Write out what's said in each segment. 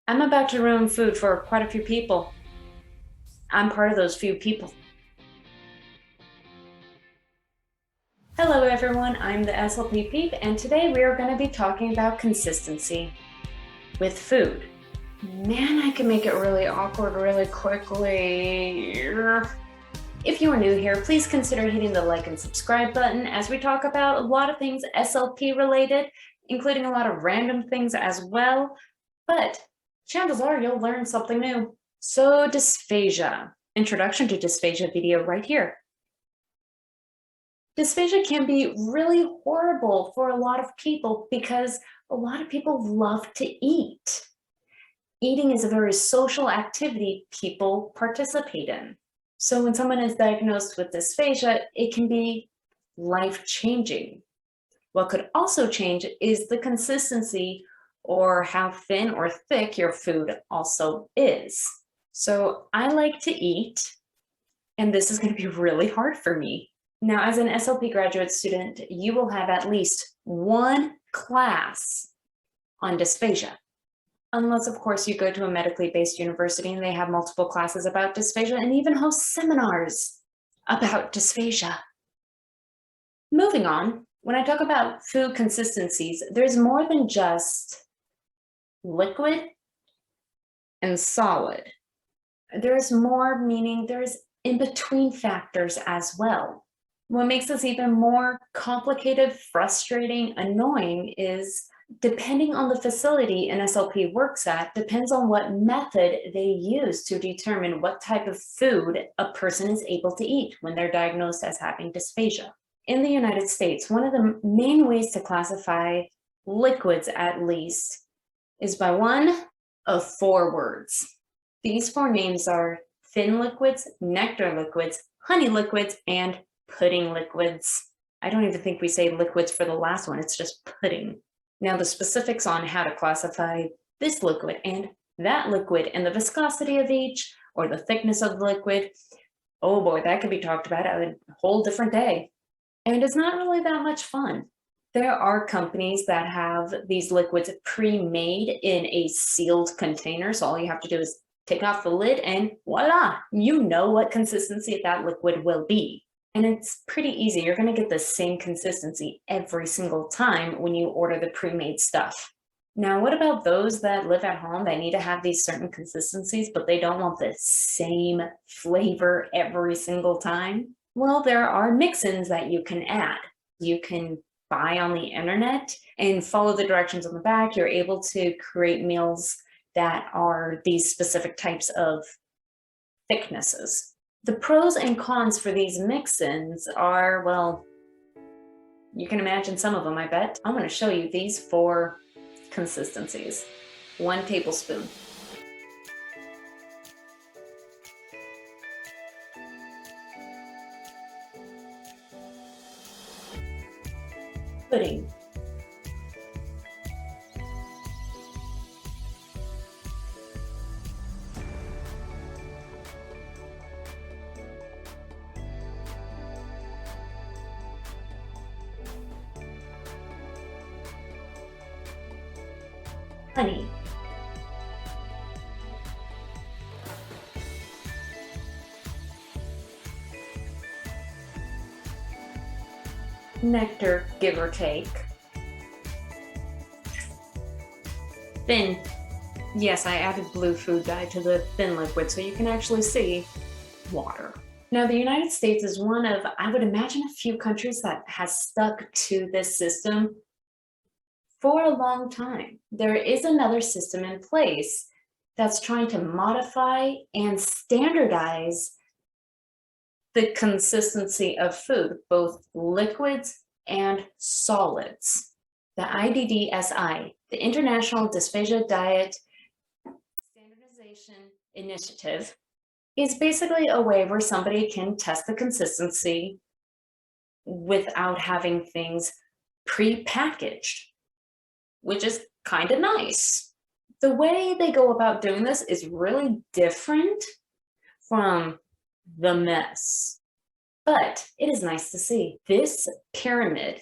I'm about to ruin food for quite a few people. I'm part of those few people. Hello everyone, I'm the SLP Peep, and today we are going to be talking about consistency with food. Man, I can make it really awkward really quickly. If you are new here, please consider hitting the like and subscribe button as we talk about a lot of things SLP related, including a lot of random things as well. But chances are you'll learn something new. So dysphagia. Introduction to dysphagia video right here. Dysphagia can be really horrible for a lot of people because a lot of people love to eat. Eating is a very social activity people participate in. So when someone is diagnosed with dysphagia, it can be life-changing. What could also change is the consistency or how thin or thick your food also is. So I like to eat, and this is going to be really hard for me. Now, as an SLP graduate student, you will have at least one class on dysphagia. Unless, of course, you go to a medically based university and they have multiple classes about dysphagia and even host seminars about dysphagia. Moving on, when I talk about food consistencies, there's more than just liquid and solid. There's more, meaning there's in-between factors as well. What makes this even more complicated, frustrating, annoying is depending on the facility an SLP works at, depends on what method they use to determine what type of food a person is able to eat when they're diagnosed as having dysphagia. In the United States, one of the main ways to classify liquids, at least, is by one of 4 words. These 4 names are thin liquids, nectar liquids, honey liquids, and pudding liquids. I don't even think we say liquids for the last one, it's just pudding. Now the specifics on how to classify this liquid and that liquid and the viscosity of each or the thickness of the liquid, oh boy, that could be talked about a whole different day. And it's not really that much fun. There are companies that have these liquids pre-made in a sealed container, so all you have to do is take off the lid and voila, you know what consistency that liquid will be. And it's pretty easy. You're going to get the same consistency every single time when you order the pre-made stuff. Now, what about those that live at home that need to have these certain consistencies, but they don't want the same flavor every single time? Well, there are mix-ins that you can add. You can buy on the internet and follow the directions on the back. You're able to create meals that are these specific types of thicknesses. The pros and cons for these mix-ins are, well, you can imagine some of them, I bet. I'm going to show you these 4 consistencies. 1 tablespoon. Pudding. Honey. Nectar, give or take. Thin. Yes, I added blue food dye to the thin liquid so you can actually see water. Now, the United States is one of, I would imagine, a few countries that has stuck to this system for a long time. There is another system in place that's trying to modify and standardize the consistency of food, both liquids and solids. The IDDSI, the International Dysphagia Diet Standardization Initiative, is basically a way where somebody can test the consistency without having things pre-packaged, which is kind of nice. The way they go about doing this is really different from the mess, but it is nice to see. This pyramid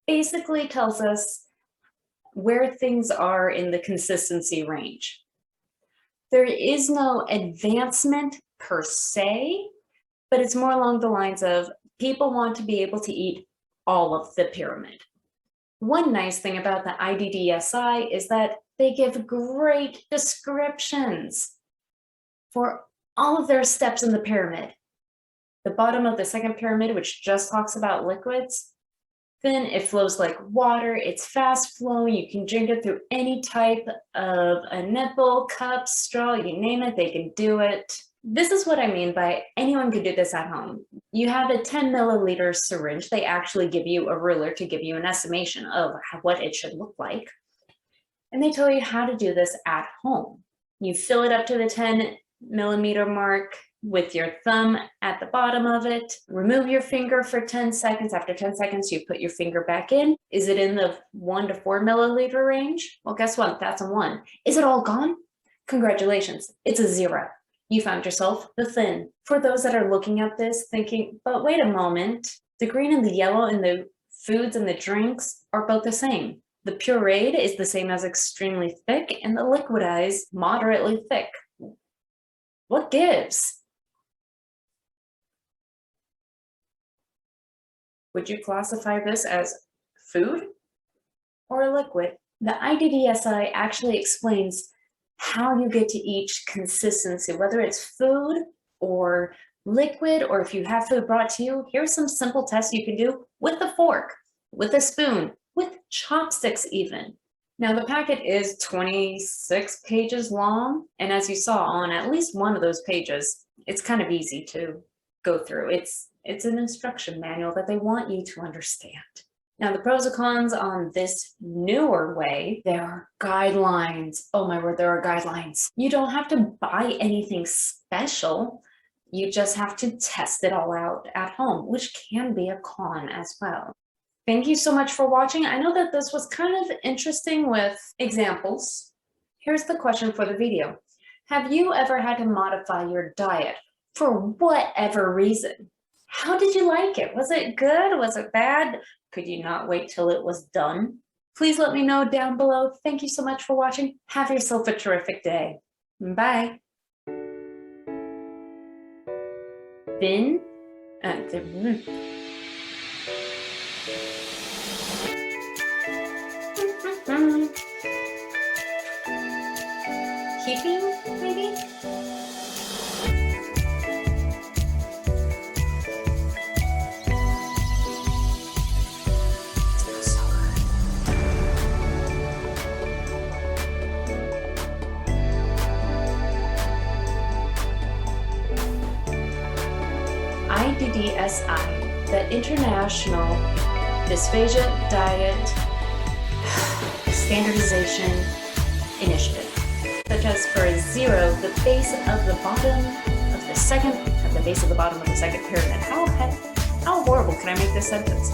basically tells us where things are in the consistency range. There is no advancement per se, but it's more along the lines of people want to be able to eat all of the pyramid. One nice thing about the IDDSI is that they give great descriptions for all of their steps in the pyramid. The bottom of the second pyramid, which just talks about liquids, thin, it flows like water, it's fast flowing, you can drink it through any type of a nipple, cup, straw, you name it, they can do it. This is what I mean by anyone can do this at home. You have a 10 milliliter syringe, they actually give you a ruler to give you an estimation of what it should look like. And they tell you how to do this at home. You fill it up to the 10 millimeter mark with your thumb at the bottom of it. Remove your finger for 10 seconds. After 10 seconds, you put your finger back in. Is it in the 1 to 4 milliliter range? Well, guess what? That's a 1. Is it all gone? Congratulations, it's a 0. You found yourself the thin. For those that are looking at this thinking, but wait a moment, the green and the yellow in the foods and the drinks are both the same. The pureed is the same as extremely thick and the liquidized moderately thick. What gives? Would you classify this as food or a liquid? The IDDSI actually explains how you get to each consistency, whether it's food or liquid, or if you have food brought to you, here's some simple tests you can do with a fork, with a spoon, with chopsticks even. Now the packet is 26 pages long, and as you saw on at least one of those pages, it's kind of easy to go through. It's an instruction manual that they want you to understand. Now the pros and cons on this newer way, there are guidelines. Oh my word, there are guidelines. You don't have to buy anything special. You just have to test it all out at home, which can be a con as well. Thank you so much for watching. I know that this was kind of interesting with examples. Here's the question for the video. Have you ever had to modify your diet for whatever reason? How did you like it? Was it good? Was it bad? Could you not wait till it was done? Please let me know down below. Thank you so much for watching. Have yourself a terrific day. Bye. Thin. Keeping, maybe? IDDSI, the International Dysphagia Diet Standardization Initiative, such as for a 0, the base of the bottom of the second, at the base of the bottom of the second pyramid. How horrible can I make this sentence?